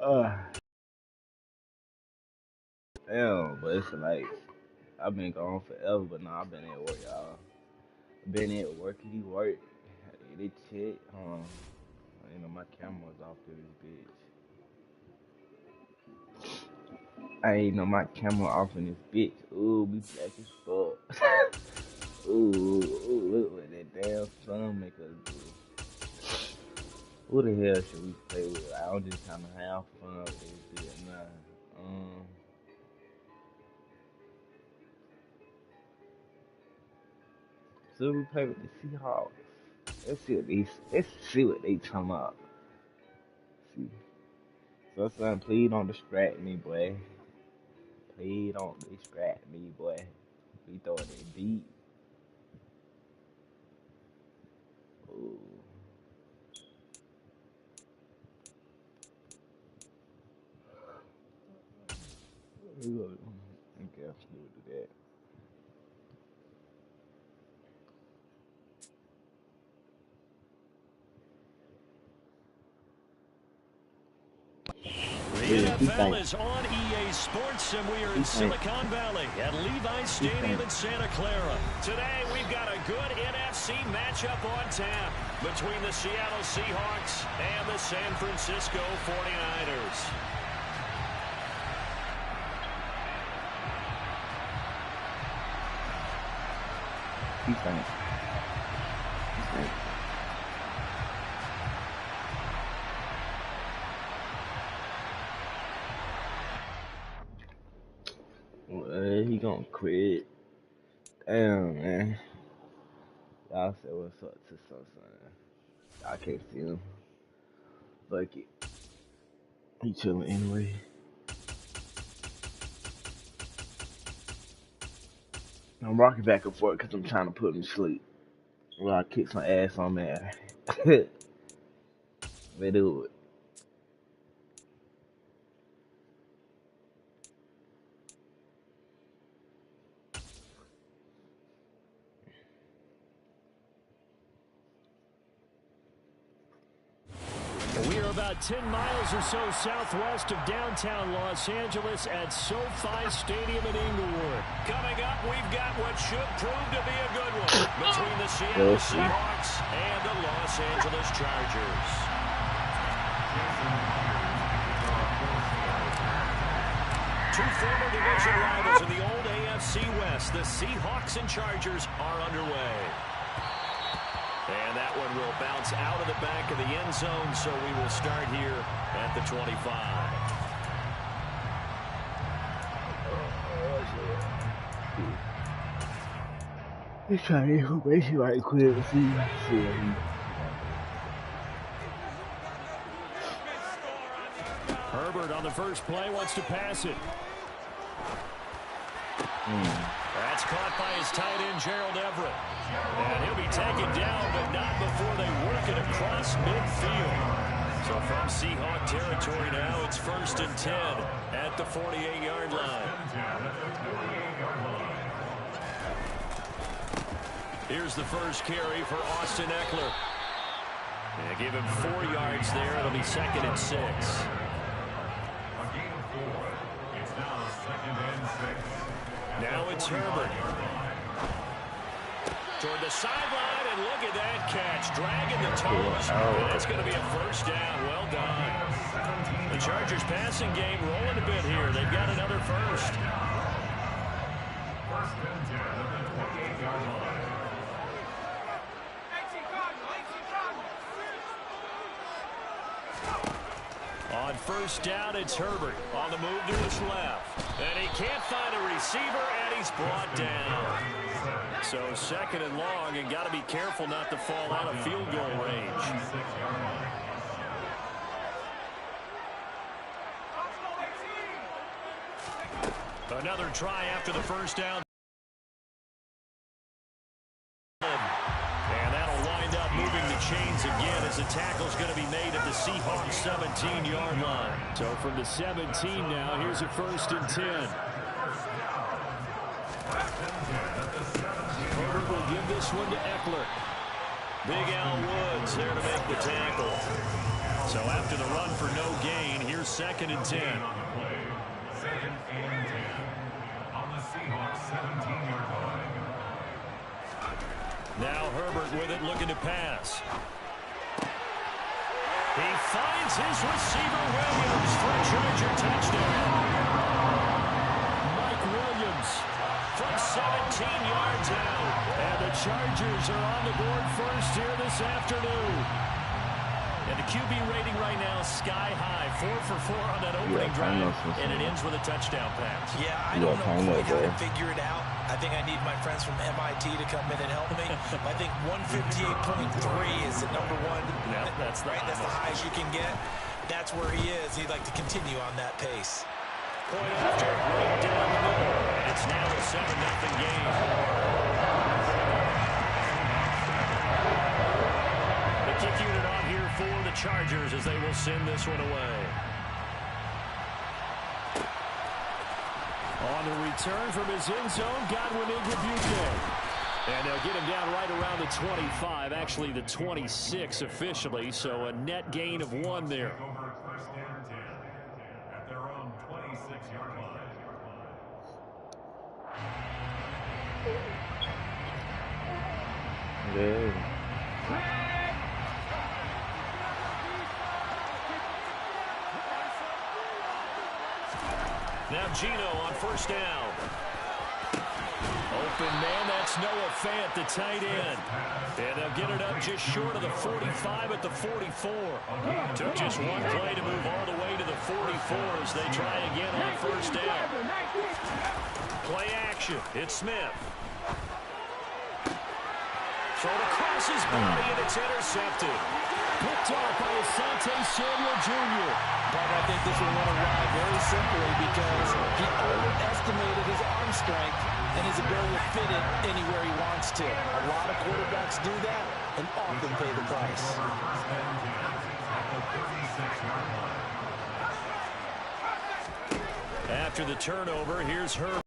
Uh, damn, but it's like I've been gone forever, but nah, I've been at work, y'all. Been at workity work. They check. You know my camera's off to this bitch. I ain't know my camera off in this bitch. Ooh, we black as fuck. Ooh, look what that damn sun make us do. Who the hell should we play with? I'm just trying to have fun with this shit. Nah. So we play with the Seahawks. Let's see what they talking about. See. So son, please don't distract me, boy. Please don't distract me, boy. We throwing it deep. Ooh. I guess we'll do that. The NFL is on EA Sports, and we are in Silicon Valley at Levi's Stadium in Santa Clara. Today, we've got a good NFC matchup on tap between the Seattle Seahawks and the San Francisco 49ers. He gonna quit. Damn, man. Y'all said what's up to son. I can't see him. Fuck it. He chilling anyway. I'm rocking back and forth because I'm trying to put him to sleep. Well, I kick some ass on that. They do it. We are about 10 miles or so southwest of downtown Los Angeles at SoFi Stadium in Inglewood. Coming up, we've got what should prove to be a good one between the Seattle Seahawks and the Los Angeles Chargers. Two former division rivals in the old AFC West, the Seahawks and Chargers, are underway. And that one will bounce out of the back of the end zone, so we will start here at the 25. He's trying to information right quick. See. Herbert on the first play wants to pass it. That's caught by his tight end, Gerald Everett. And he'll be taken down, but not before they work it across midfield. So from Seahawk territory now, it's 1st and 10 at the 48-yard line. Here's the first carry for Austin Eckler. Yeah, give him 4 yards there. It'll be 2nd and 6. Now it's Herbert. Toward the sideline, and look at that catch. Dragging the toes. And that's going to be a first down. Well done. The Chargers passing game rolling a bit here. They've got another first. On first down, it's Herbert on the move to his left. And he can't find a receiver, and he's brought down. So 2nd and long, and got to be careful not to fall out of field goal range. Another try after the first down. And that'll wind up moving the chains again as the tackle's going to be made at the Seahawks 17-yard line. So from the 17 now, here's a 1st and 10. Herbert will give this one to Eckler. Big Al Woods there to make the tackle. So after the run for no gain, here's 2nd and 10. Second and 10 on the Seahawks 17-yard line. Now Herbert with it, looking to pass. He finds his receiver, Williams, for a Charger touchdown. Mike Williams from 17 yards out. And the Chargers are on the board first here this afternoon. And the QB rating right now is sky high. 4 for 4 on that opening drive. And it ends with a touchdown pass. Yeah, I don't know quite how to figure it out. I think I need my friends from MIT to come in and help me. I think 158.3 is the number one. Yeah, that's right. That's the highest you can get. That's where he is. He'd like to continue on that pace. Point after, right down the middle. And it's now a 7-0 game. The kick unit on here for the Chargers as they will send this one away. On the return from his end zone, Godwin Igwebuike. And they'll get him down right around the 25, actually the 26 officially, so a net gain of 1 there. First and 10 at their own 26-yard line. Yeah. Now Gino on first down. Open man, that's Noah Fant, the tight end. And they'll get it up just short of the 45 at the 44. Took just one play to move all the way to the 44 as they try again on first down. Play action, it's Smith. Thrown across his body and it's intercepted. Picked off by Asante Samuel Jr. But I think this will run a ride very simply because he overestimated his arm strength and his ability to fit it anywhere he wants to. A lot of quarterbacks do that and often pay the price. After the turnover, here's Herbert.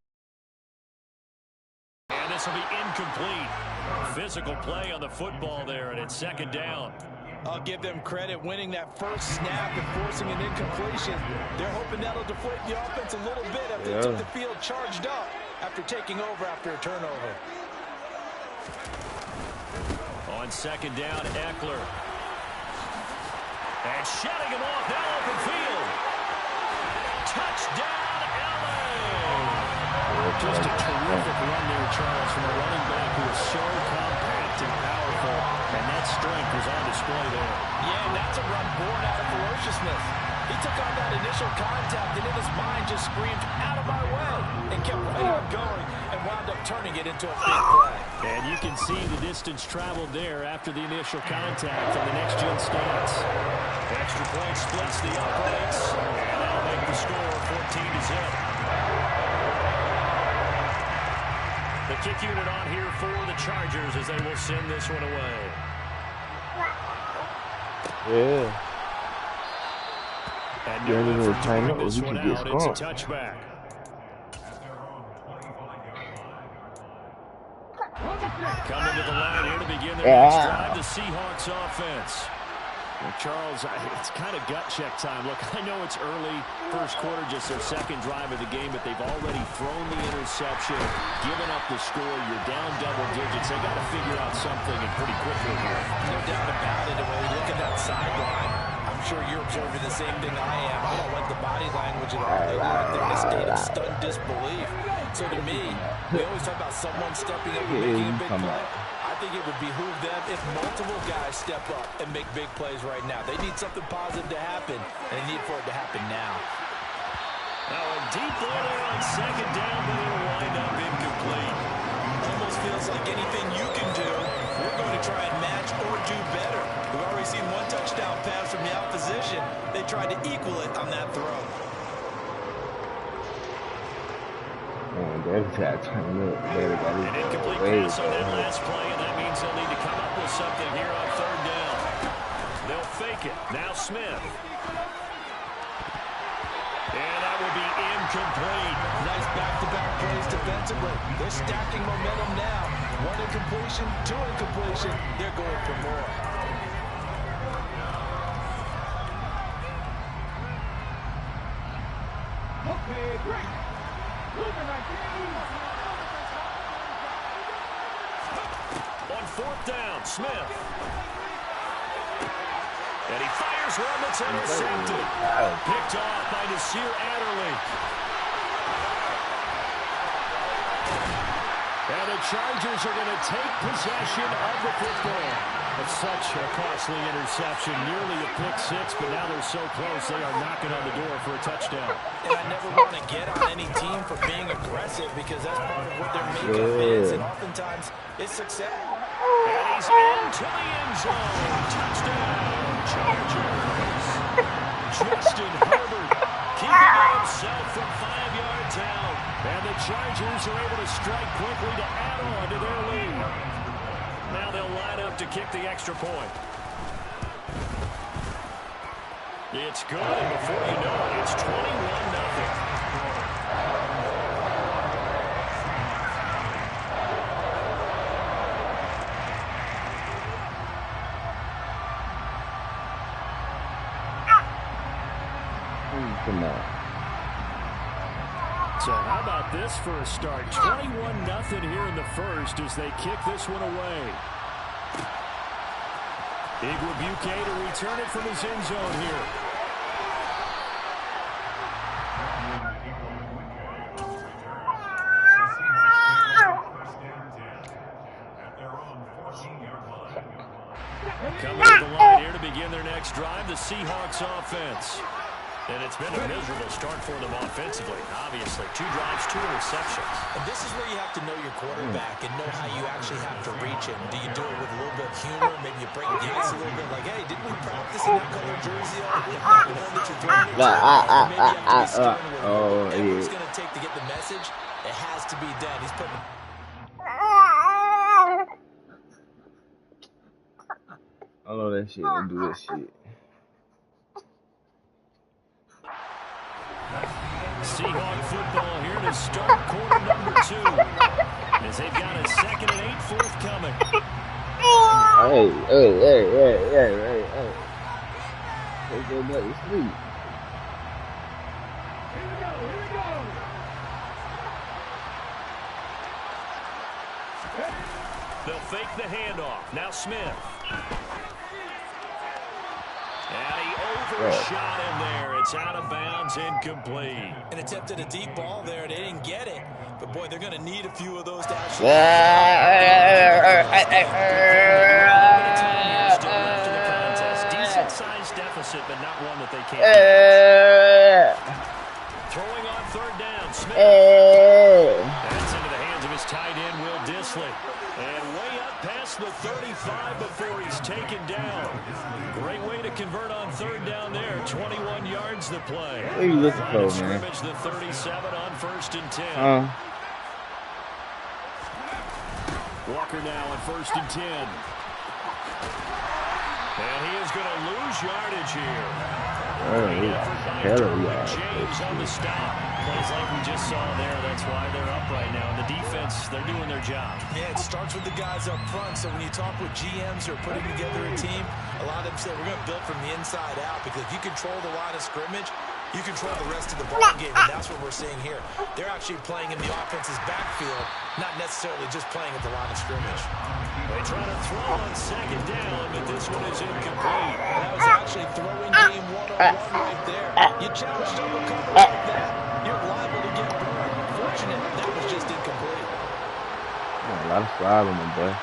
And this will be incomplete. Physical play on the football there, and it's 2nd down. I'll give them credit winning that first snap and forcing an incompletion. They're hoping that'll deflate the offense a little bit after they took the field charged up after taking over after a turnover. On 2nd down, Eckler. And shutting him off now open field. Touchdown, LA! Just a terrific run there, Charles, from a running back who is so compact and powerful, and that strength was on display there. Yeah, and that's a run born out of ferociousness. He took on that initial contact, and in his mind just screamed, "Out of my way," and kept right on going and wound up turning it into a big play. And you can see the distance traveled there after the initial contact from the next-gen stance. Extra point splits the uprights, and that'll make the score 14-0. The kick unit on here for the Chargers as they will send this one away. Yeah. And Yeah, no effort to time bring out, this we one could get out. It's a scored. touchback. Coming to the line here to begin their next drive, the Seahawks offense. Well, Charles, it's kind of gut check time. Look, I know it's early, first quarter, just their 2nd drive of the game, but they've already thrown the interception, given up the score. You're down double digits. They got to figure out something and pretty quickly here. No doubt about it. And when you look at that sideline, I'm sure you're observing the same thing I am. I don't like the body language at all. They look like they're in a state of stunned disbelief. So to me, we always talk about someone stepping up and making a big play. I think it would behoove them if multiple guys step up and make big plays right now. They need something positive to happen, and they need for it to happen now. Now a deep ball there on 2nd down, but it'll wind up incomplete. Almost feels like anything you can do, we're going to try and match or do better. We've already seen one touchdown pass from the opposition. They tried to equal it on that throw. An incomplete pass on that last play, and that means they'll need to come up with something here on 3rd down. They'll fake it. Now Smith. And that will be incomplete. Nice back-to-back plays defensively. They're stacking momentum now. 1 incompletion, 2 incompletion. They're going for more. On fourth down, Smith. And he fires one that's intercepted. Picked off by Nasir Adderley. And the Chargers are going to take possession of the football. It's such a costly interception, nearly a pick six, but now they're so close they are knocking on the door for a touchdown. And I never want to get on any team for being aggressive because that's part of what their makeup is, and oftentimes it's success. And he's into the end zone. Touchdown, Chargers. Justin Herbert keeping it himself from 5 yards out. And the Chargers are able to strike quickly to add on to their lead. Now they'll line up to kick the extra point. It's good, and before you know it, it's 21-0. So how about this for a start? 21-0 here in the first as they kick this one away. Igwebuike to return it from his end zone here. Coming to the line here to begin their next drive, the Seahawks offense. And it's been a miserable start for them offensively, obviously. 2 drives, 2 interceptions. And this is where you have to know your quarterback and know how you actually have to reach him. Do you do it with a little bit of humor? Maybe you break the ice a little bit like, hey, didn't we practice in that color jersey all week? The one that you're throwing into? Maybe you have to be stern with whatever it's going to take to get the message. It has to be done. He's putting... I know that shit. They do that shit. Seahawk football here to start quarter number 2. As they've got a 2nd and 8 forthcoming. Hey. Let's go back to sleep. Here we go. They'll fake the handoff. Now Smith. And he overshot him there. It's out of bounds, incomplete. And attempted a deep ball there. They didn't get it. But, boy, they're going to need a few of those to actually... Still left in the contest. Decent-sized deficit, but not one that they can't get. Throwing on 3rd down, Smith. That's into the hands of his tight end, Will Dissly. And way up past the 35 before he's taken down. Great way to convert on 3rd down there. 21 yards the play. What are you looking for, man? Scrimmage the 37 on 1st and 10. Walker now on 1st and 10. And he is going to lose yardage here. James on the stop. Plays like we just saw there. That's why they're up right now. And the defense, they're doing their job. Yeah, it starts with the guys up front. So when you talk with GMs who are putting together a team, a lot of them say we're going to build from the inside out because if you control the line of scrimmage, you control the rest of the ball game, and that's what we're seeing here. They're actually playing in the offense's backfield, not necessarily just playing at the line of scrimmage. They try to throw on 2nd down, but this one is incomplete. That was actually throwing game 1-on-1 right there. You challenge double coverage like that, you're liable to get burned. Unfortunate, that was just incomplete. A lot of slide on them, boy.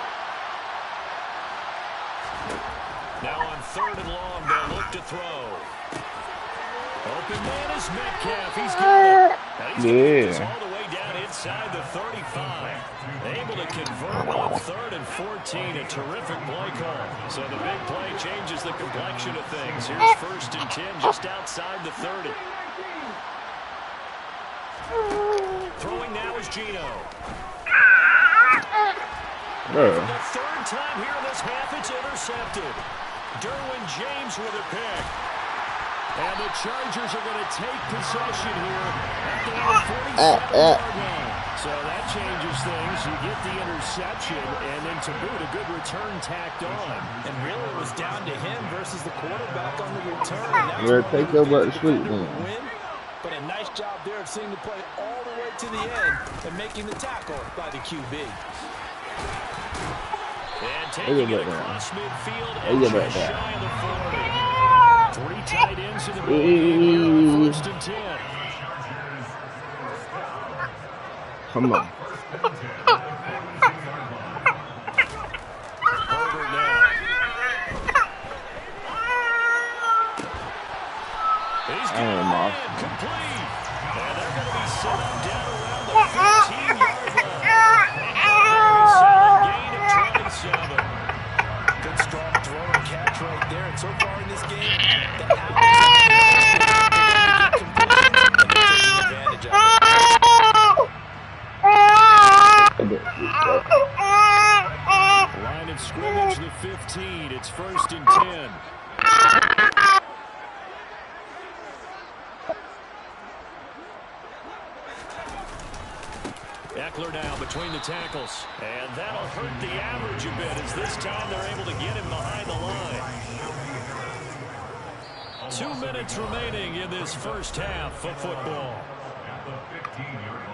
Now on 3rd and long, they'll look to throw. Open man is Metcalf. He's got it. He's all the way down inside the 35. Able to convert on 3rd and 14. A terrific play call. So the big play changes the complexion of things. Here's 1st and 10 just outside the 30. Throwing now is Gino. For the 3rd time here in this half, it's intercepted. Derwin James with a pick. And the Chargers are going to take possession here at the 47-yard line. So that changes things. You get the interception, and then to boot, a good return tacked on. And really, it was down to him versus the quarterback on the return. You're take over the sweet one. But a nice job there forcing the play all the way to the end and making the tackle by the QB. And taking it across midfield and just shy of the 40. 3 tight ends in the ball game here on 1st and 10. Come on. Herbert now. He's going to complete. And they're going to be set up down around the 15-yard line. Very solid gain of 27. Good strong throw and catch right there. And so far in this game, the Owls have been taking advantage of it. Line of scrimmage, the 15. It's 1st and 10. Eckler now between the tackles. And that'll hurt the average a bit as this time they're able to get him behind the line. 2 minutes remaining in this first half of football. At the 15-yard line.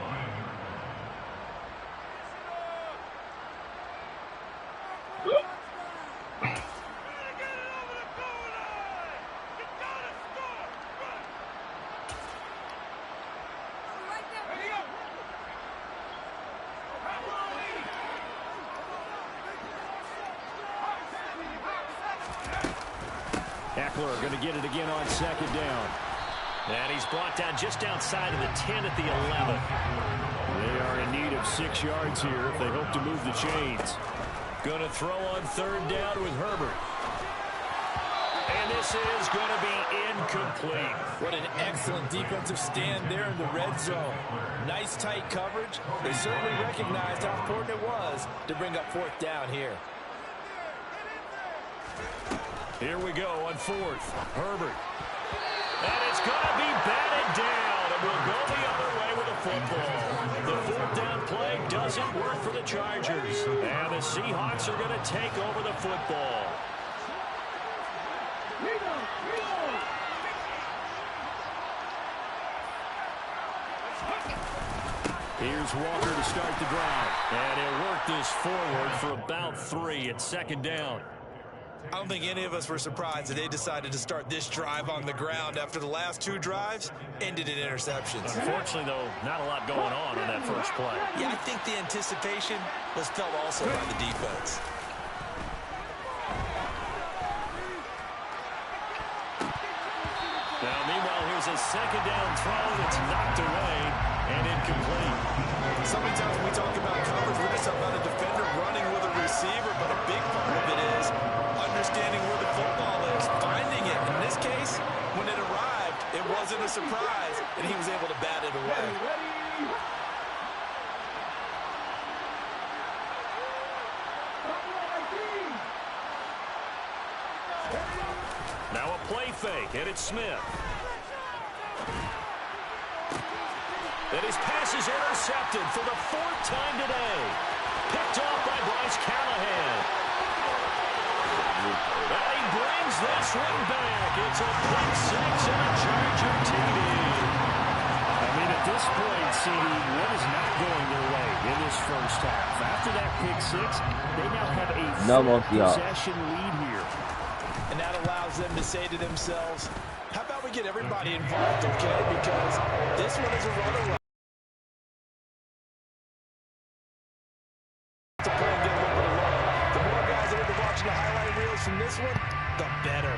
Eckler going to get it again on 2nd down. And he's brought down just outside of the 10 at the 11. They are in need of 6 yards here if they hope to move the chains. Going to throw on 3rd down with Herbert. And this is going to be incomplete. What an excellent defensive stand there in the red zone. Nice tight coverage. They certainly recognized how important it was to bring up 4th down here. Here we go on 4th. Herbert. And it's going to be batted down. And we'll go the other way with the football. The 4th down play doesn't work for the Chargers. And the Seahawks are going to take over the football. Here's Walker to start the drive. And he'll work this forward for about 3 at 2nd down. I don't think any of us were surprised that they decided to start this drive on the ground after the last 2 drives ended in interceptions. Unfortunately, though, not a lot going on that first play. Yeah, I think the anticipation was felt also by the defense. Now, meanwhile, here's a 2nd down throw that's knocked away and incomplete. So many times when we talk about coverage, we're just talking about a defender running with a receiver, but a big part of it is understanding where the football is, finding it. In this case, when it arrived, it wasn't a surprise, and he was able to bat it away. Now a play fake, and it's Smith. And his pass is intercepted for the 4th time today. Picked off by Bryce Callahan. And he brings this one back. It's a pick 6 and a Charger TD. I mean, at this point, CD, what is not going their way in this first half? After that pick 6, they now have a possession lead here. And that allows them to say to themselves, how about we get everybody involved, okay? Because this one is a runaway. The more guys that are watching the highlight reels from this one, the better.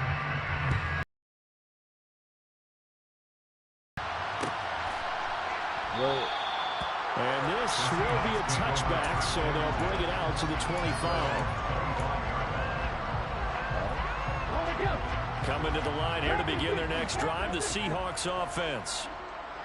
And this will be a touchback, so they'll bring it out to the 25. Coming to the line here to begin their next drive, the Seahawks offense.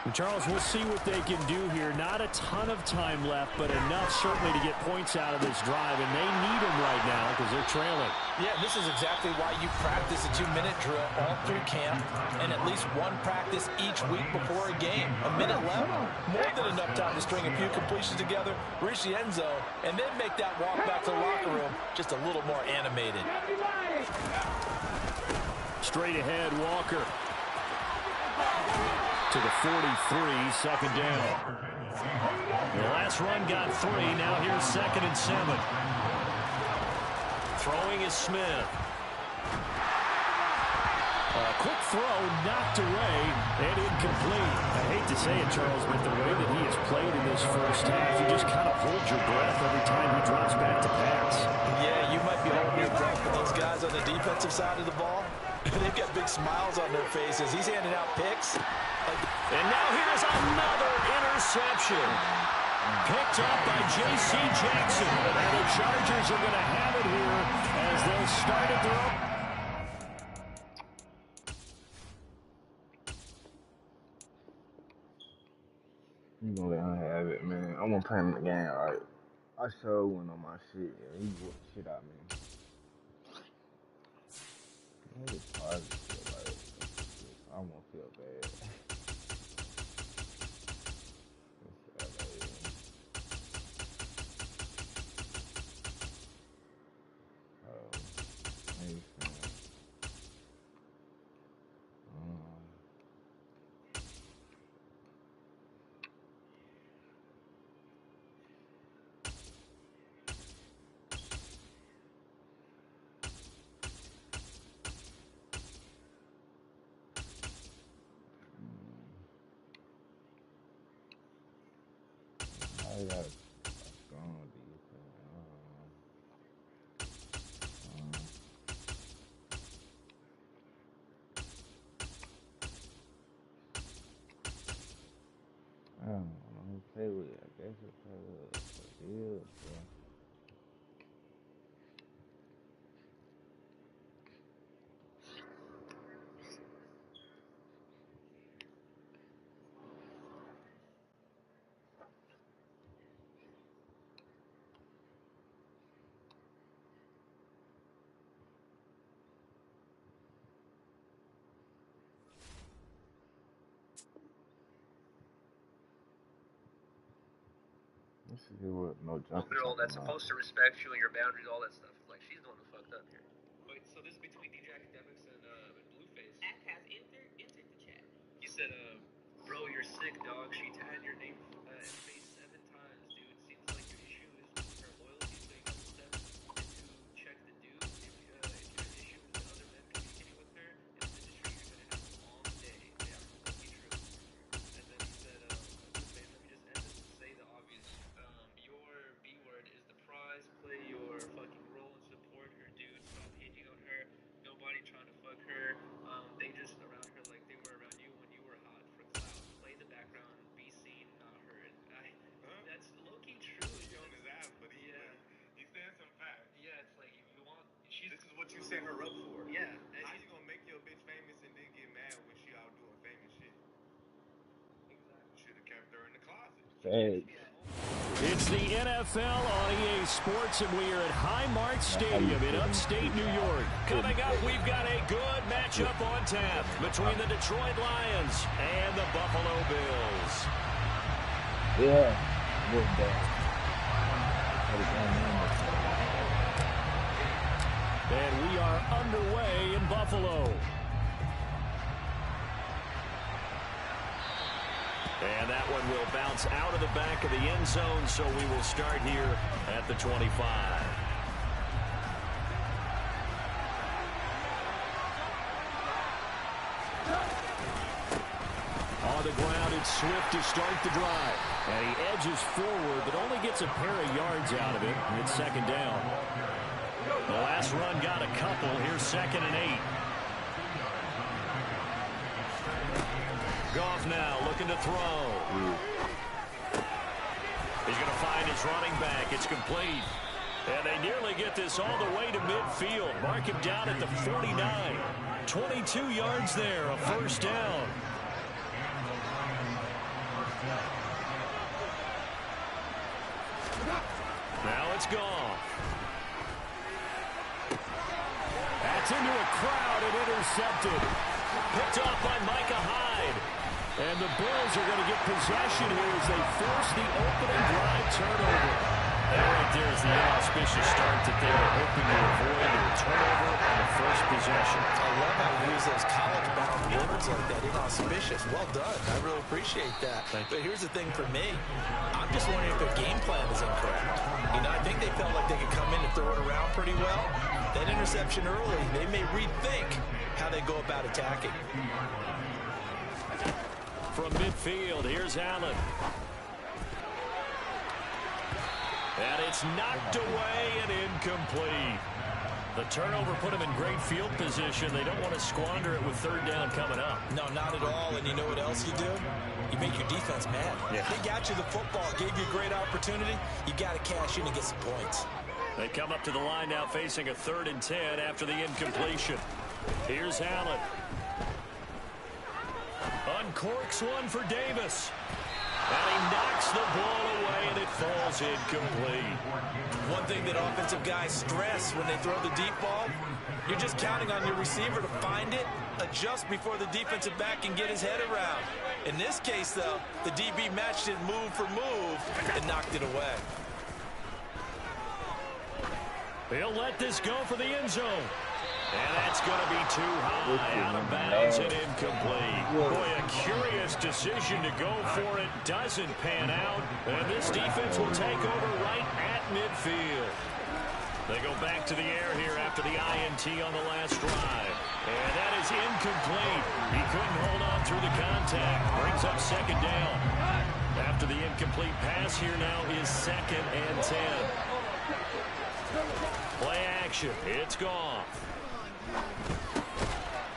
And Charles, we'll see what they can do here. Not a ton of time left, but enough certainly to get points out of this drive, and they need them right now because they're trailing. Yeah, this is exactly why you practice a 2-minute drill all through camp and at least one practice each week before a game. A minute left, more than enough time to string a few completions together, reach the end zone, and then make that walk back to the locker room just a little more animated. Straight ahead, Walker. To to the 43, second down. The last run got 3. Now here's 2nd and 7. Throwing is Smith. A quick throw knocked away and incomplete. I hate to say it, Charles, but the way that he has played in this first half, you just kind of hold your breath every time he drops back to pass. Yeah, you might be holding your breath, but those guys on the defensive side of the ball, they've got big smiles on their faces. He's handing out picks. And now here's another interception. Picked up by J.C. Jackson. And the Chargers are going to have it here as they'll start at their own. You gonna let him have it, man. I'm gonna play him the game, alright? I sure went on my shit, yeah. He whooped the shit out of me. I just tired of shit, like, I won't feel bad. I got a strong defense. I don't know who play with it. I guess we'll play with Fields, bro. Let's see what no jump. Girl that's supposed to respect you and your boundaries, all that stuff. Like, she's the one who fucked up here. Wait, so this is between DJ Academics and Blueface. Act has entered the chat. He said, bro, you're sick, dog. She tagged your name and face 7 times, dude. Seems like your issue is with her loyalty, so you got to step to check the dude. If you have an issue with the other men communicating with her, in this industry, you're going to have a long day. Yeah, completely true. And then he said, Blueface, let me just end this and say the obvious. Your B word is the prize. Play your fucking role and support her, dude. Stop hating on her. Nobody trying to fuck her. They just around her like they were around you when you were hot for clout. Play the background, be seen, not heard. That's low-key true. He's on his ass, but he's saying some facts. Yeah, it's like if you want. This is what you set her up for. Yeah. How you gonna make your bitch famous and then get mad when she out doing famous shit? Exactly. Should have kept her in the closet. Thanks. It's the NFL on EA Sports, and we are at Highmark Stadium in upstate New York. Coming up, we've got a good matchup on tap between the Detroit Lions and the Buffalo Bills. Yeah, good day. And we are underway in Buffalo. And that one will bounce out of the back of the end zone, so we will start here at the 25. On the ground, it's Swift to start the drive. And he edges forward, but only gets a pair of yards out of it. It's 2nd down. The last run got a couple. Here's 2nd and 8. Goff now looking to throw. He's going to find his running back. It's complete. And they nearly get this all the way to midfield. Mark him down at the 49. 22 yards there, a 1st down. Now it's Goff. That's into a crowd and intercepted. Picked off by Micah Hyde. And the Bills are going to get possession here as they force the opening drive turnover. That right there is the inauspicious start that they were hoping to avoid, a turnover on the first possession. I love how you use those college-bound words like that, inauspicious. Well done. I really appreciate that. But here's the thing for me. I'm just wondering if their game plan is incorrect. You know, I think they felt like they could come in and throw it around pretty well. That interception early, they may rethink how they go about attacking. From midfield, here's Allen. And it's knocked away and incomplete. The turnover put them in great field position. They don't want to squander it with third down coming up. No, not at all. And you know what else you do? You make your defense mad. Yeah. They got you the football, gave you a great opportunity. You got to cash in and get some points. They come up to the line now facing a 3rd and 10 after the incompletion. Here's Allen. Uncorks one for Davis. And he knocks the ball away, and it falls incomplete. One thing that offensive guys stress when they throw the deep ball, you're just counting on your receiver to find it, adjust before the defensive back can get his head around. In this case, though, the DB matched it move for move and knocked it away. He'll let this go for the end zone. And that's going to be too high, out of bounds and incomplete. Boy, a curious decision to go for it. Doesn't pan out. And this defense will take over right at midfield. They go back to the air here after the INT on the last drive. And that is incomplete. He couldn't hold on through the contact. Brings up 2nd down. After the incomplete pass here now is 2nd and 10. Play action. It's gone.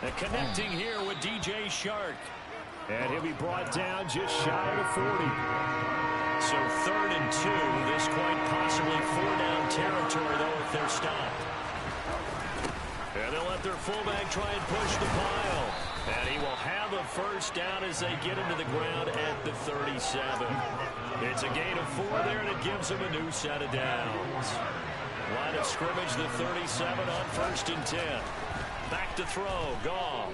And connecting here with DJ Shark. And he'll be brought down just shy of the 40. So 3rd and 2. This quite possibly 4-down territory, though, if they're stopped. And they'll let their fullback try and push the pile. And he will have a 1st down as they get him to the ground at the 37. It's a gain of 4 there, and it gives them a new set of downs. Line of scrimmage, the 37 on 1st and 10. Back to throw, Goff.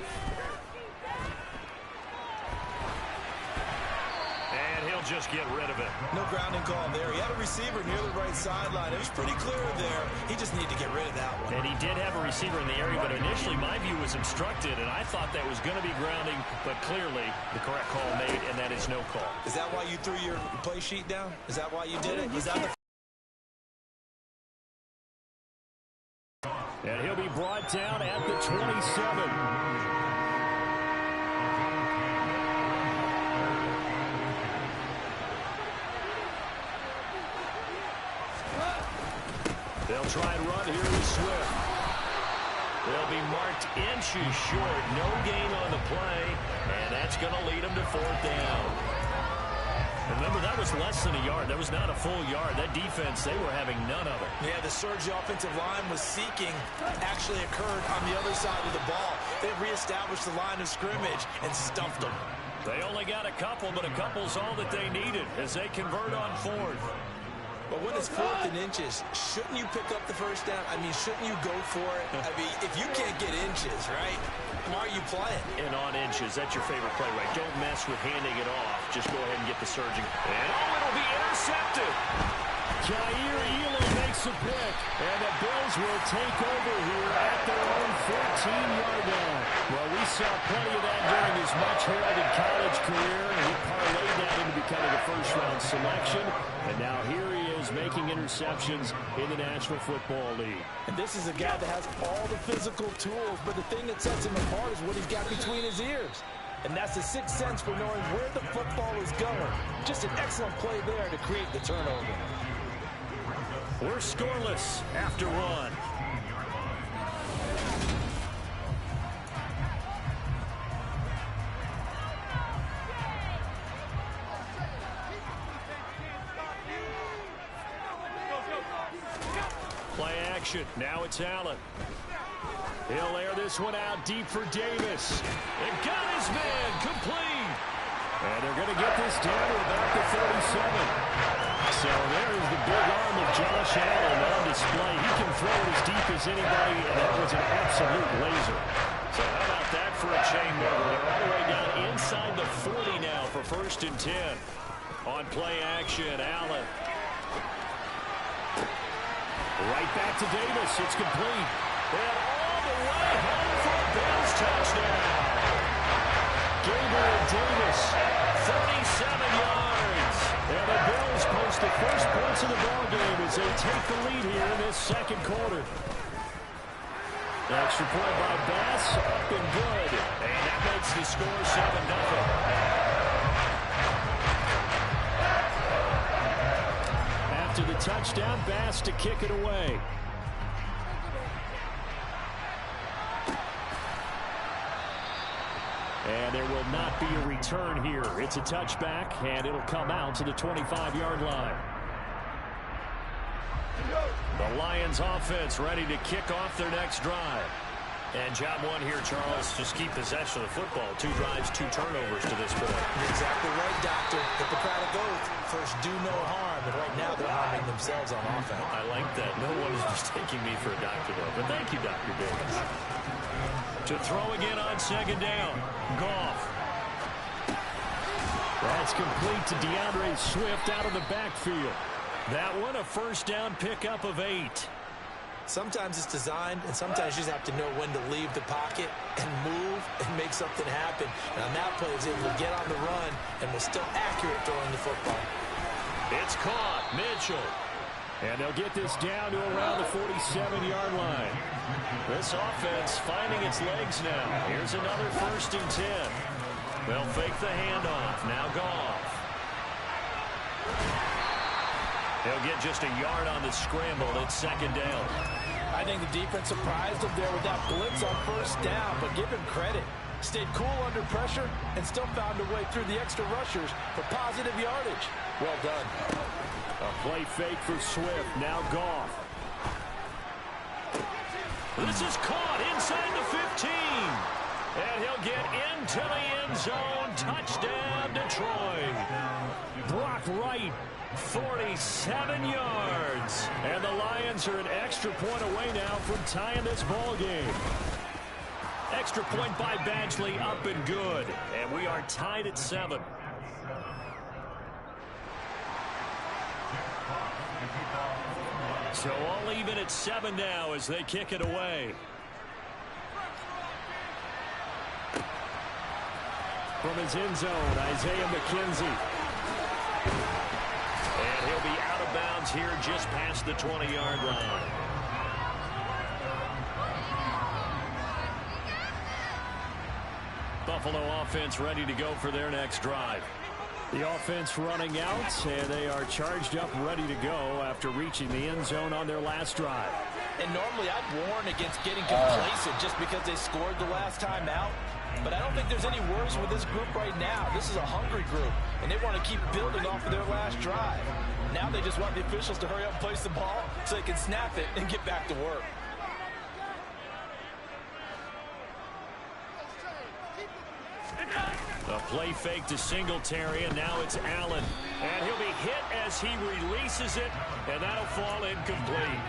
And he'll just get rid of it. No grounding call there. He had a receiver near the right sideline. It was pretty clear there. He just needed to get rid of that one. And he did have a receiver in the area, but initially my view was obstructed, and I thought that was going to be grounding, but clearly the correct call made, and that is no call. Is that why you threw your play sheet down? Is that why you did it? Was that the... And he'll be brought down at the 27. They'll try and run here with Swift. They'll be marked inches short. No gain on the play, and that's going to lead them to 4th down. Remember, that was less than a yard. That was not a full yard. That defense, they were having none of it. Yeah, the surge the offensive line was seeking actually occurred on the other side of the ball. They reestablished the line of scrimmage and stuffed them. They only got a couple, but a couple's all that they needed as they convert on 4th. But when it's 4th and inches, shouldn't you pick up the 1st down? I mean, shouldn't you go for it? I mean, if you can't get inches, right, why are you playing? And on inches, that's your favorite play, right? Don't mess with handing it off. Just go ahead and get the surging. And it'll be intercepted. Jair Elam makes a pick. And the Bills will take over here at their own 14-yard line. Well, we saw plenty of that during his much-heralded college career, and he parlayed that into becoming a first-round selection. And now here he is making interceptions in the National Football League. And this is a guy that has all the physical tools, but the thing that sets him apart is what he's got between his ears. And that's the 6th sense for knowing where the football is going. Just an excellent play there to create the turnover. We're scoreless after 1. Play action. Now it's Allen. He'll air this one out deep for Davis. And got his man complete. And they're going to get this down to about the 37. So there's the big arm of Josh Allen on display. He can throw it as deep as anybody, and that was an absolute laser. So how about that for a chain mover? They're all the way down inside the 40 now for 1st and 10. On play action, Allen. Right back to Davis. It's complete. And all the way home for a Bills touchdown. Gabriel Davis, 37 yards. And the Bills post the first points of the ballgame as they take the lead here in this second quarter. Extra point by Bass, up and good. And that makes the score 7-0. After the touchdown, Bass to kick it away. And there will not be a return here. It's a touchback, and it'll come out to the 25-yard line. The Lions offense ready to kick off their next drive. And job one here, Charles, just keep possession of the football. 2 drives, 2 turnovers to this point. You're exactly right, Doctor. Hippocratic oath. First, do no harm. And right now, they're harming themselves on offense. I like that. No one is mistaking me for a doctor, though. But thank you, Dr. Davis. To throw again on second down. Goff. That's complete to DeAndre Swift out of the backfield. That one, a first down pickup of 8. Sometimes it's designed, and sometimes you just have to know when to leave the pocket and move and make something happen. And on that play, he was able to get on the run and was still accurate throwing the football. It's caught. Mitchell. And they'll get this down to around the 47-yard line. This offense finding its legs now. Here's another 1st and 10. They'll fake the handoff. Now Goff. They'll get just a yard on the scramble. It's second down. I think the defense surprised him there with that blitz on first down, but give him credit. Stayed cool under pressure and still found a way through the extra rushers for positive yardage. Well done. A play fake for Swift. Now Goff. This is caught inside the 15. And he'll get into the end zone. Touchdown, Detroit. Brock Wright, 47 yards. And the Lions are an extra point away now from tying this ball game. Extra point by Badgley, up and good. And we are tied at 7. So all even at 7 now as they kick it away. From his end zone, Isaiah McKenzie. And he'll be out of bounds here just past the 20-yard line. Buffalo offense ready to go for their next drive. The offense running out, and they are charged up, ready to go after reaching the end zone on their last drive. And normally I'd warn against getting complacent just because they scored the last time out. But I don't think there's any worries with this group right now. This is a hungry group, and they want to keep building off of their last drive. Now they just want the officials to hurry up and place the ball so they can snap it and get back to work. A play fake to Singletary, and now it's Allen. And he'll be hit as he releases it, and that'll fall incomplete.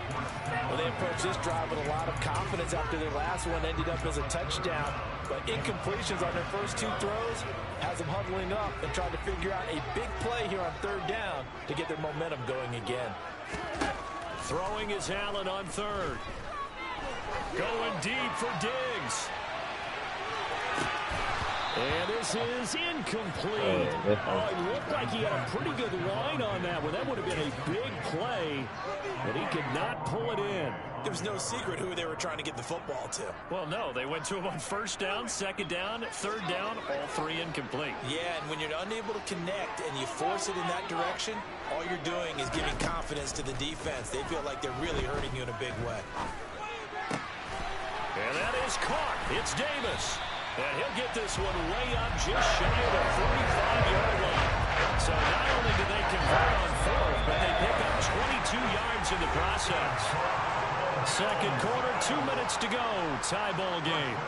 Well, they approached this drive with a lot of confidence after their last one ended up as a touchdown. But incompletions on their first 2 throws has them huddling up and trying to figure out a big play here on 3rd down to get their momentum going again. Throwing is Allen on 3rd. Going deep for Diggs. And this is incomplete. Oh, it looked like he had a pretty good line on that one. That would have been a big play, but he could not pull it in. There was no secret who they were trying to get the football to. Well, no, they went to him on 1st down, 2nd down, 3rd down, all 3 incomplete. Yeah, and when you're unable to connect and you force it in that direction, all you're doing is giving confidence to the defense. They feel like they're really hurting you in a big way. And that is caught. It's Davis. And he'll get this one way up just shy of the 45-yard line. So not only do they convert on 4th, but they pick up 22 yards in the process. Second quarter, 2 minutes to go. Tie ball game.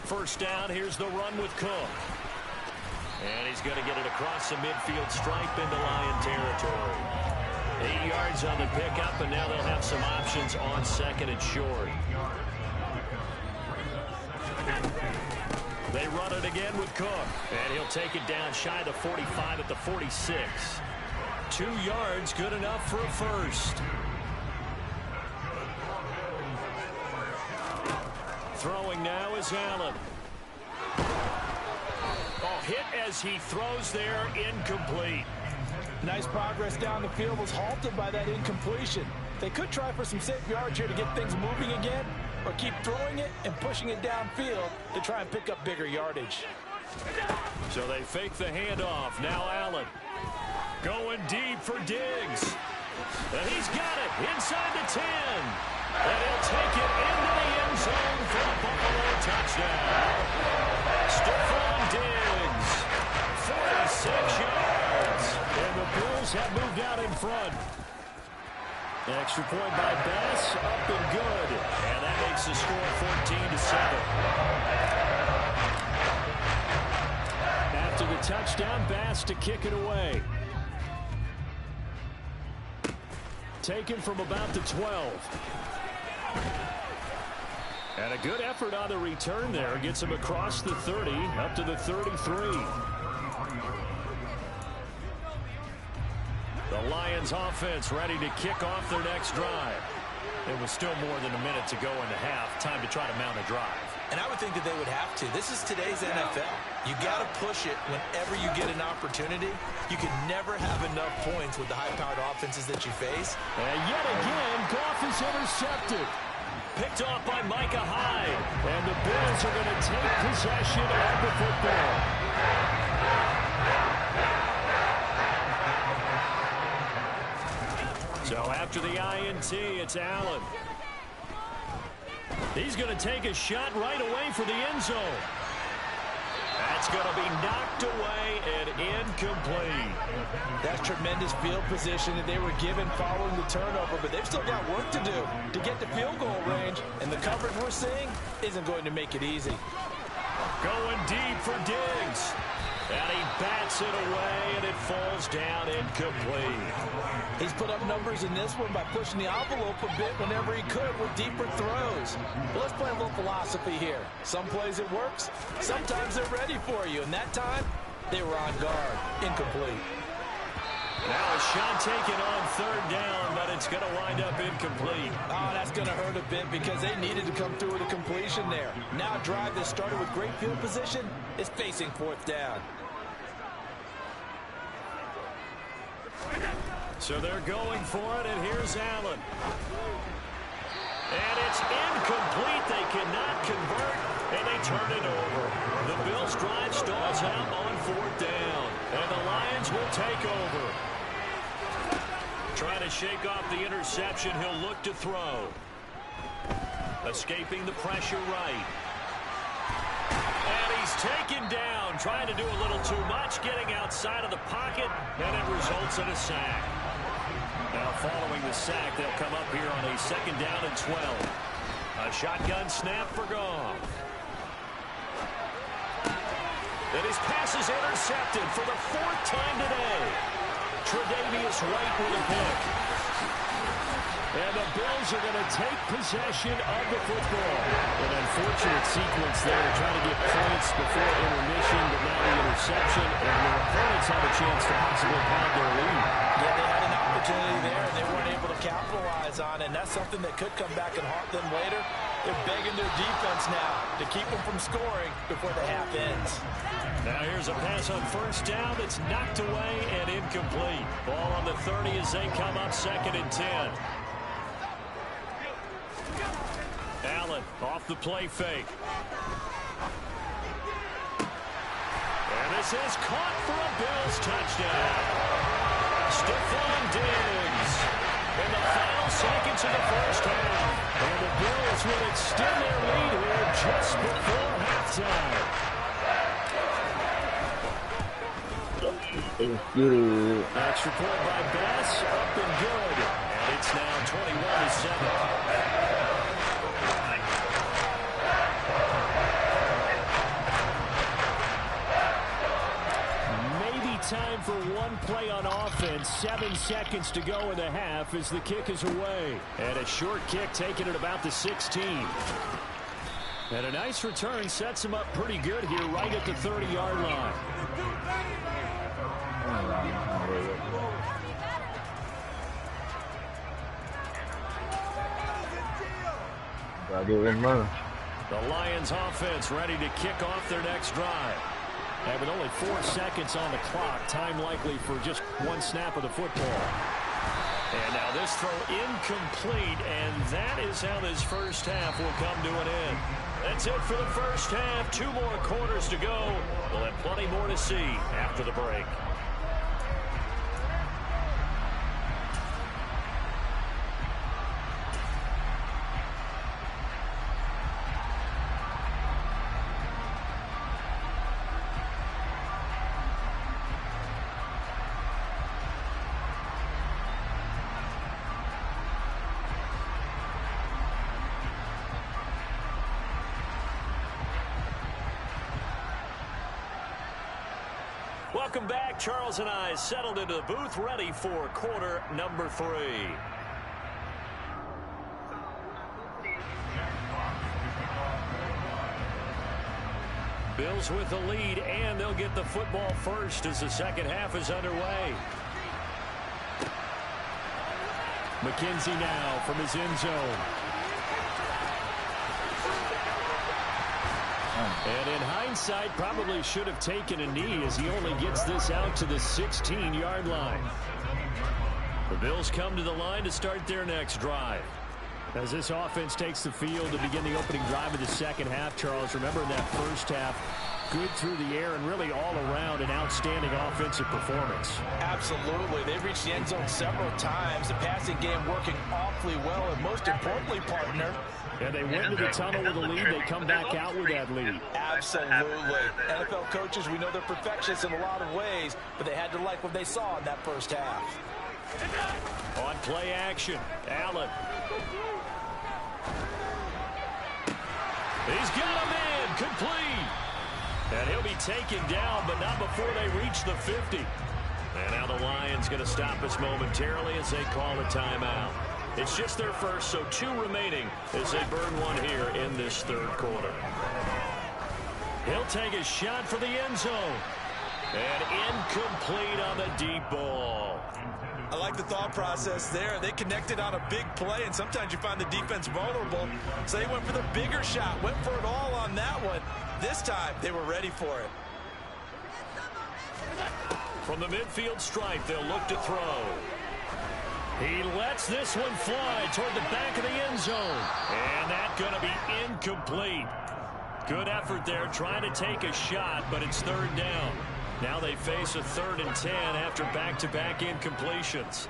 First down, here's the run with Cook. And he's going to get it across the midfield stripe into Lion territory. 8 yards on the pickup, and now they'll have some options on 2nd and short. They run it again with Cook. And he'll take it down shy of the 45 at the 46. 2 yards, good enough for a first. Throwing now is Allen. Oh, hit as he throws there, incomplete. Nice progress down the field was halted by that incompletion. They could try for some safe yards here to get things moving again, or keep throwing it and pushing it downfield to try and pick up bigger yardage. So they fake the handoff. Now Allen going deep for Diggs. And he's got it inside the 10. And he'll take it into the end zone for a Buffalo touchdown. Stephon Diggs, 46 yards. And the Bills have moved out in front. Extra point by Bass, up and good. And that makes the score 14-7. After the touchdown, Bass to kick it away. Taken from about the 12. And a good effort on the return there. Gets him across the 30, up to the 33. The Lions offense ready to kick off their next drive. It was still more than a minute to go in the half. Time to try to mount a drive. And I would think that they would have to. This is today's NFL. You got to push it whenever you get an opportunity. You can never have enough points with the high-powered offenses that you face. And yet again, Goff is intercepted. Picked off by Micah Hyde. And the Bills are going to take possession of the football. So after the INT, it's Allen. He's going to take a shot right away for the end zone. That's going to be knocked away and incomplete. That's tremendous field position that they were given following the turnover, but they've still got work to do to get to field goal range, and the coverage we're seeing isn't going to make it easy. Going deep for Diggs. And he bats it away, and it falls down incomplete. He's put up numbers in this one by pushing the envelope a bit whenever he could with deeper throws. But let's play a little philosophy here. Some plays it works, sometimes they're ready for you, and that time they were on guard. Incomplete. Now a shot taken on third down, but it's going to wind up incomplete. Oh, that's going to hurt a bit because they needed to come through with a completion there. Now a drive that started with great field position is facing fourth down. So they're going for it, and here's Allen. And it's incomplete. They cannot convert, and they turn it over. The Bills' drive stalls out on fourth down, and the Lions will take over. Trying to shake off the interception, he'll look to throw. Escaping the pressure right. And he's taken down, trying to do a little too much, getting outside of the pocket, and it results in a sack. Now following the sack, they'll come up here on a second down and 12. A shotgun snap for Goff. And his pass is intercepted for the fourth time today. Tre'Davious White with a pick. And the Bills are going to take possession of the football. An unfortunate sequence there, trying to get points before intermission, but now the interception, and their opponents have a chance to possibly pad their lead. Yeah, they had an opportunity there, and they weren't able to capitalize on it, and that's something that could come back and haunt them later. They're begging their defense now to keep them from scoring before the half ends. Now here's a pass on first down that's knocked away and incomplete. Ball on the 30 as they come up second and 10. Allen off the play fake. And this is caught for a Bills touchdown. Stephon Diggs in the final seconds of the first half. And the Bills will extend their lead here just before halftime. Extra point by Bass, up and good. And it's now 21-7. Time for one play on offense. 7 seconds to go in the half as the kick is away. And a short kick taken at about the 16. And a nice return sets him up pretty good here right at the 30-yard line. The Lions offense ready to kick off their next drive. And with only 4 seconds on the clock, time likely for just 1 snap of the football. And now this throw incomplete, and that is how this first half will come to an end. That's it for the first half. 2 more quarters to go. We'll have plenty more to see after the break. Welcome back. Charles and I settled into the booth, ready for quarter number 3. Bills with the lead, and they'll get the football first as the second half is underway. McKenzie now from his end zone. And in hindsight, probably should have taken a knee as he only gets this out to the 16-yard line. The Bills come to the line to start their next drive. As this offense takes the field to begin the opening drive of the second half, Charles, remember in that first half, good through the air and really all around an outstanding offensive performance. Absolutely. They've reached the end zone several times. The passing game working awfully well, and most importantly, partner, and they went into the tunnel with a lead. They come back out with that lead. Absolutely. NFL coaches, we know they're perfectionists in a lot of ways, but they had to like what they saw in that first half. On play action, Allen. He's got a man, complete. And he'll be taken down, but not before they reach the 50. And now the Lions going to stop us momentarily as they call a timeout. It's just their first, so 2 remaining as they burn 1 here in this third quarter. He'll take a shot for the end zone. And incomplete on the deep ball. I like the thought process there. They connected on a big play, and sometimes you find the defense vulnerable. So they went for the bigger shot, went for it all on that one. This time, they were ready for it. From the midfield stripe, they'll look to throw. He lets this one fly toward the back of the end zone. And that's going to be incomplete. Good effort there, trying to take a shot, but it's third down. Now they face a 3rd and 10 after back-to-back incompletions.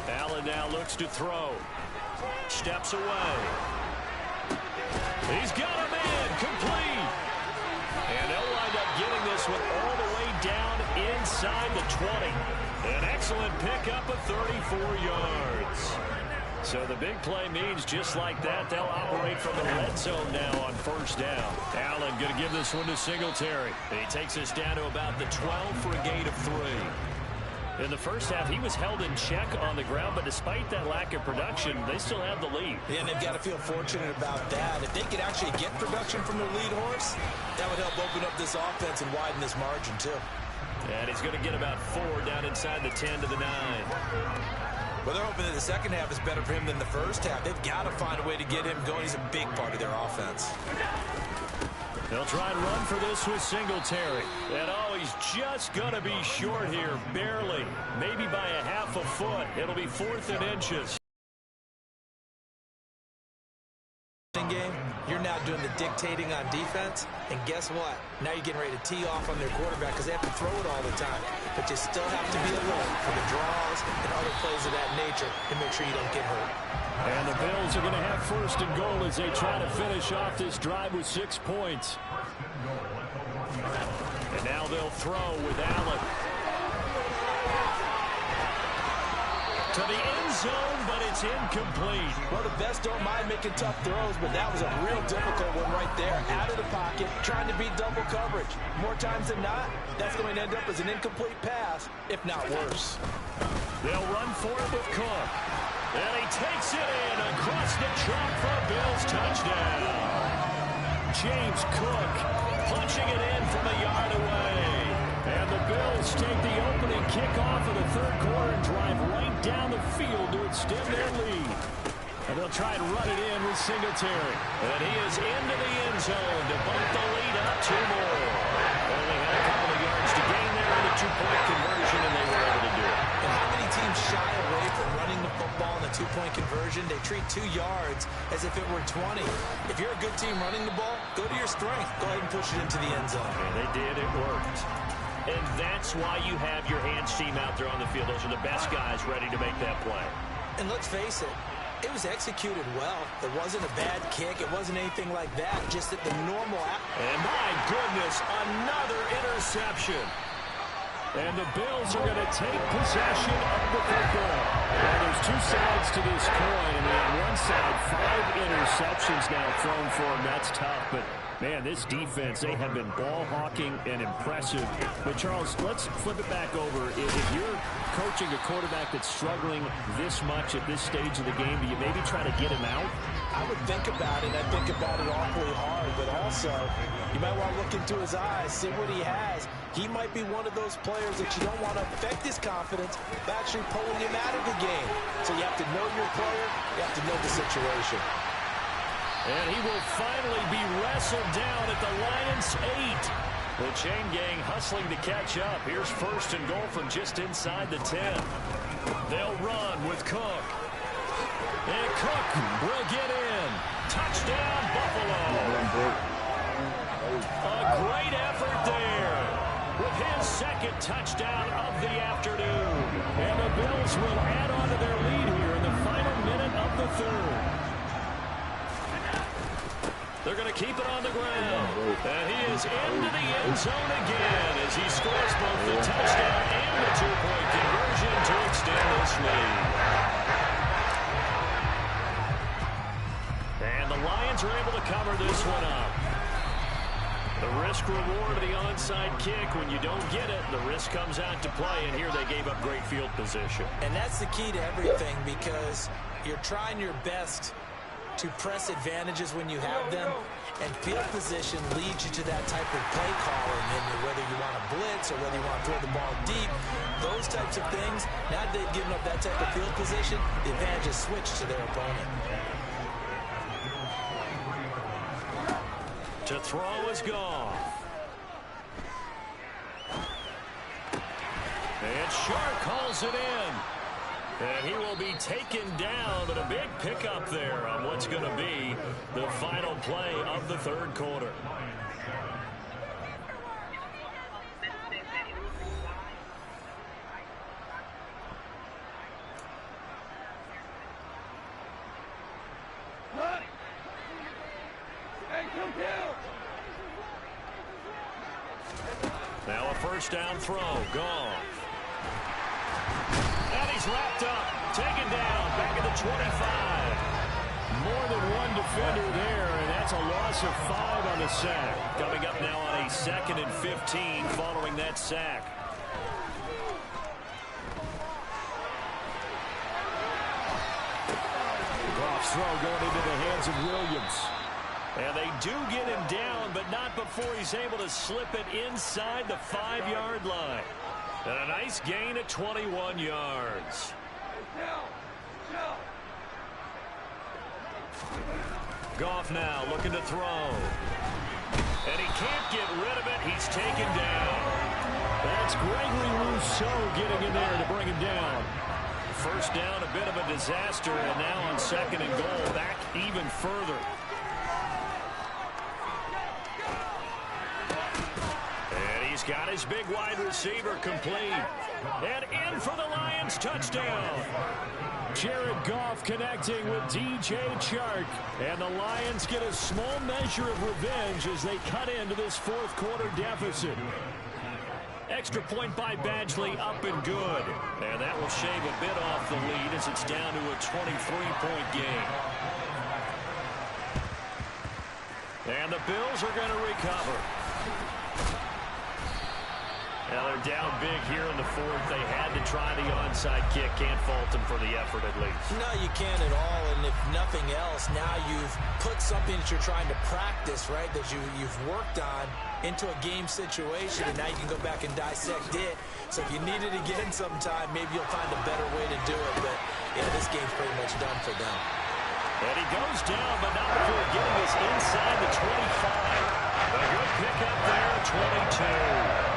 Allen now looks to throw. Steps away. He's got a man, complete. And they'll wind up getting this one all the way down inside the 20. An excellent pickup of 34 yards. So the big play means just like that, they'll operate from the red zone now on first down. Allen going to give this one to Singletary. He takes us down to about the 12 for a gain of 3. In the first half, he was held in check on the ground, but despite that lack of production, they still have the lead. Yeah, and they've got to feel fortunate about that. If they could actually get production from their lead horse, that would help open up this offense and widen this margin, too. And he's going to get about 4 down inside the 10 to the 9. Well, they're hoping that the second half is better for him than the first half. They've got to find a way to get him going. He's a big part of their offense. They'll try and run for this with Singletary. And, oh, he's just going to be short here, barely. Maybe by a half a foot. It'll be 4th and inches. Game, you're now doing the dictating on defense, and guess what? Now you're getting ready to tee off on their quarterback because they have to throw it all the time. But you still have to be alert for the draws and other plays of that nature to make sure you don't get hurt. And the Bills are going to have 1st and goal as they try to finish off this drive with 6 points. And now they'll throw with Allen. To the end zone, but it's incomplete. Well, the best don't mind making tough throws, but that was a real difficult one right there. Out of the pocket, trying to beat double coverage. More times than not, that's going to end up as an incomplete pass, if not worse. They'll run for it with Cook. And he takes it in across the chalk for a Bills touchdown. James Cook punching it in from a yard away. And the Bills take the opening kickoff of the third quarter and drive right down the field to extend their lead. And they'll try and run it in with Singletary. And he is into the end zone to bump the lead up 2 more. Only had a couple of yards to gain there in the 2-point conversion, and they were able to do it. And how many teams shy away from running the football in a 2-point conversion? They treat 2 yards as if it were 20. If you're a good team running the ball, go to your strength. Go ahead and push it into the end zone. And they did. It worked. And that's why you have your hands team out there on the field. Those are the best guys ready to make that play. And let's face it, it was executed well. It wasn't a bad kick. It wasn't anything like that. Just at the normal. And my goodness, another interception. And the Bills are going to take possession of the football. Well, there's 2 sides to this coin. I mean, on one side, 5 interceptions now thrown for him. That's tough, but man, this defense, they have been ball hawking and impressive. But, Charles, let's flip it back over. If you're coaching a quarterback that's struggling this much at this stage of the game, do you maybe try to get him out? I would think about it. I think about it awfully hard, but also you might want to look into his eyes, see what he has. He might be one of those players that you don't want to affect his confidence by actually pulling him out of the game. So you have to know your player. You have to know the situation. And he will finally be wrestled down at the Lions' 8. The chain gang hustling to catch up. Here's 1st and goal from just inside the 10. They'll run with Cook. And Cook will get in. Touchdown, Buffalo. A great effort there with his 2nd touchdown of the afternoon. And the Bills will add on to their lead here in the final minute of the 3rd. They're going to keep it on the ground. And he is into the end zone again as he scores both the touchdown and the 2-point conversion to extend this lead. And the Lions are able to cover this one up. The risk-reward of the onside kick, when you don't get it, the risk comes out to play, and here they gave up great field position. And that's the key to everything, because you're trying your best to press advantages when you have them, and field position leads you to that type of play calling, and whether you want to blitz or whether you want to throw the ball deep, those types of things. Now that they've given up that type of field position, the advantage is switched to their opponent. To throw is Goff. And Shark calls it in. And he will be taken down, but a big pickup there on what's going to be the final play of the 3rd quarter. Now a 1st down throw. Goff. And he's wrapped up, taken down, back at the 25. More than one defender there, and that's a loss of 5 on the sack. Coming up now on a 2nd and 15 following that sack. Goff's throw going into the hands of Williams. And they do get him down, but not before he's able to slip it inside the 5-yard line. And a nice gain at 21 yards. Goff now looking to throw. And he can't get rid of it. He's taken down. That's Gregory Rousseau getting in there to bring him down. 1st down, a bit of a disaster, and now on 2nd and goal, back even further. He's got his big wide receiver complete. And in for the Lions touchdown. Jared Goff connecting with DJ Chark. And the Lions get a small measure of revenge as they cut into this 4th quarter deficit. Extra point by Badgley, up and good. And that will shave a bit off the lead as it's down to a 23-point game. And the Bills are going to recover. Now they're down big here in the fourth. They had to try the onside kick. Can't fault them for the effort at least. No, you can't at all. And if nothing else, now you've put something that you're trying to practice, right, that you've worked on into a game situation, and now you can go back and dissect it. So if you need it again sometime, maybe you'll find a better way to do it. But, yeah, this game's pretty much done for them. And he goes down, but not before getting us inside the 25. A good pickup there, 22.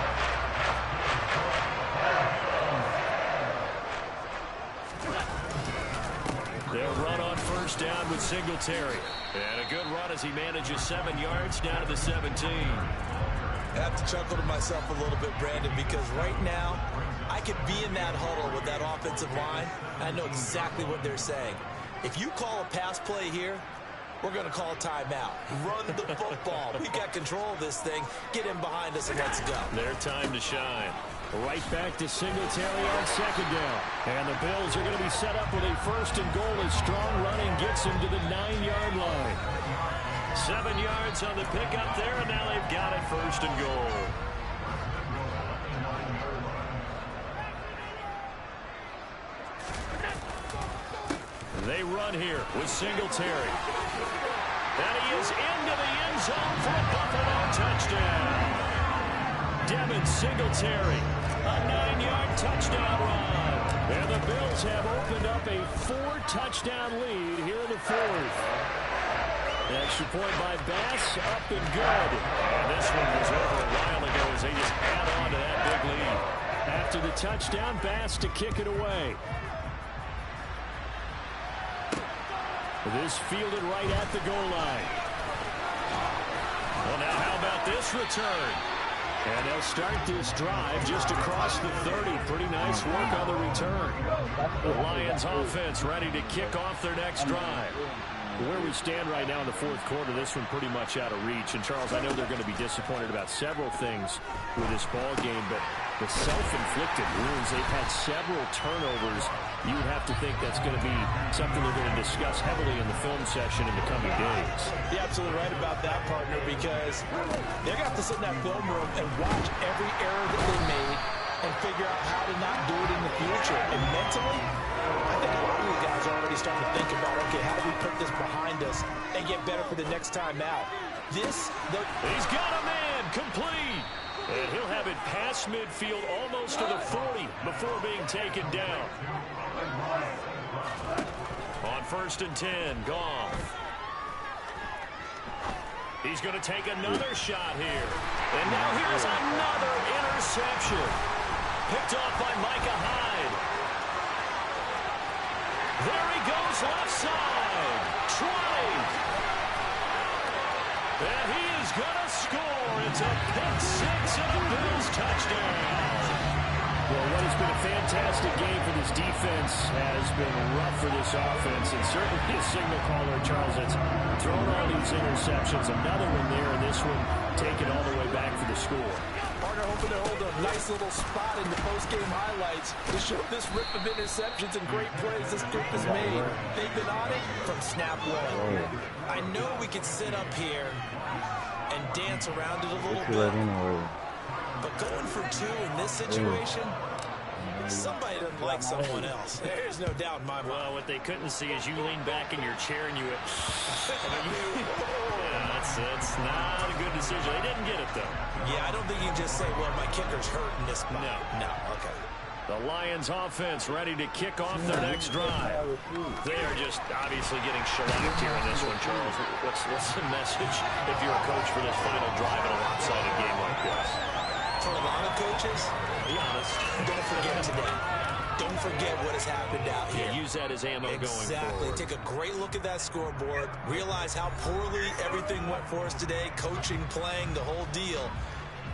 They'll run on first down with Singletary. And a good run as he manages 7 yards down to the 17. I have to chuckle to myself a little bit, Brandon, because right now I could be in that huddle with that offensive line, and I know exactly what they're saying. If you call a pass play here, we're going to call a timeout. Run the football. We got control of this thing. Get in behind us and let's go. Their time to shine. Right back to Singletary on second down. And the Bills are going to be set up with a first and goal as strong running gets him to the 9-yard line. 7 yards on the pickup there, and now they've got it first and goal. They run here with Singletary. And he is into the end zone for a Buffalo touchdown. Devin Singletary, a 9-yard touchdown run. And the Bills have opened up a 4-touchdown lead here in the fourth. The extra point by Bass, up and good. And this one was over a while ago as they just add on to that big lead. After the touchdown, Bass to kick it away. This fielded right at the goal line. Well, now how about this return? And they'll start this drive just across the 30. Pretty nice work on the return. The Lions offense ready to kick off their next drive. Where we stand right now in the fourth quarter, this one pretty much out of reach. And, Charles, I know they're going to be disappointed about several things with this ball game, but the self-inflicted wounds, they've had several turnovers. You would have to think that's going to be something they're going to discuss heavily in the film session in the coming days. You're absolutely right about that, partner, because they're going to have to sit in that film room and watch every error that they made and figure out how to not do it in the future. And mentally, I think a lot of you guys are already starting to think about, okay, how do we put this behind us and get better for the next time out? He's got a man, complete. And he'll have it past midfield almost to the 40 before being taken down. On first and 10, Goff. He's going to take another shot here. And now here's another interception. Picked off by Micah Hyde. There he goes left side. Trotting. And he is going to score. It's a pick six and a Bills touchdown. Well, what has been a fantastic game for this defense has been rough for this offense. And certainly a signal caller, Charles, that's thrown all these interceptions. Another one there, and this one taken all the way back for the score. Partner hoping to hold a nice little spot in the post-game highlights to show this rip of interceptions and great plays this group has made. They've been on it from snap one. I know we could sit up here and dance around it a little bit, but going for two in this situation, somebody doesn't like someone else. There's no doubt in my mind. Well, what they couldn't see is you lean back in your chair and you yeah, that's not a good decision. They didn't get it, though. Yeah, I don't think you can just say, well, my kicker's hurt in this spot. No, okay. The Lions offense ready to kick off their next drive. They are just obviously getting shellacked here in this one, Charles. What's the message if you're a coach for this final drive in a lopsided game like this? For a lot of coaches, be honest, don't forget today. Don't forget what has happened out here. Yeah, use that as ammo going forward. Exactly. Take a great look at that scoreboard. Realize how poorly everything went for us today. Coaching, playing, the whole deal.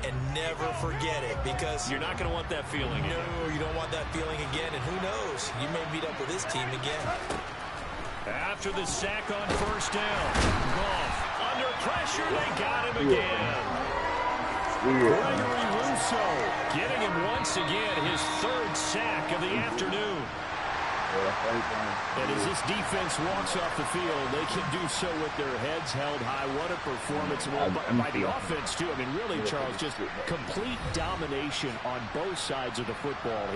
And never forget it, because you're not going to want that feeling again. No, you don't want that feeling again. And who knows? You may meet up with this team again. After the sack on first down, Goff under pressure. They got him again. Gregory Rousseau getting him once again, his third sack of the afternoon. And as this defense walks off the field, they can do so with their heads held high. What a performance by the offense, too. I mean, really, Charles, just complete domination on both sides of the football.